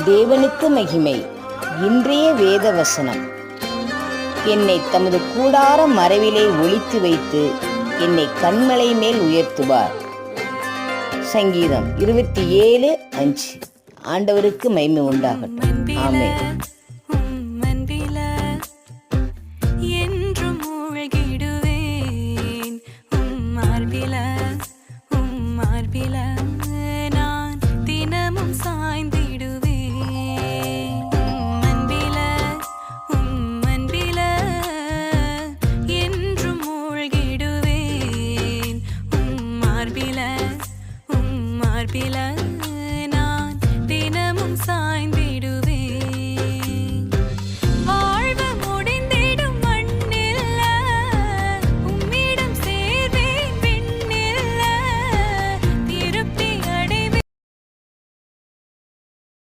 தேவனுக்கு மகிமை. இன்றைய வேத வசனம். என்னை தமது கூடார மறைவிலே ஒளித்து வைத்து என்னை கன்மலை மேல் உயர்த்துவார். சங்கீதம் 27:5. ஆண்டவருக்கு மகிமை உண்டாகட்டும். ஆமென். நான் தினமும் சாய்ந்திடுவேன்.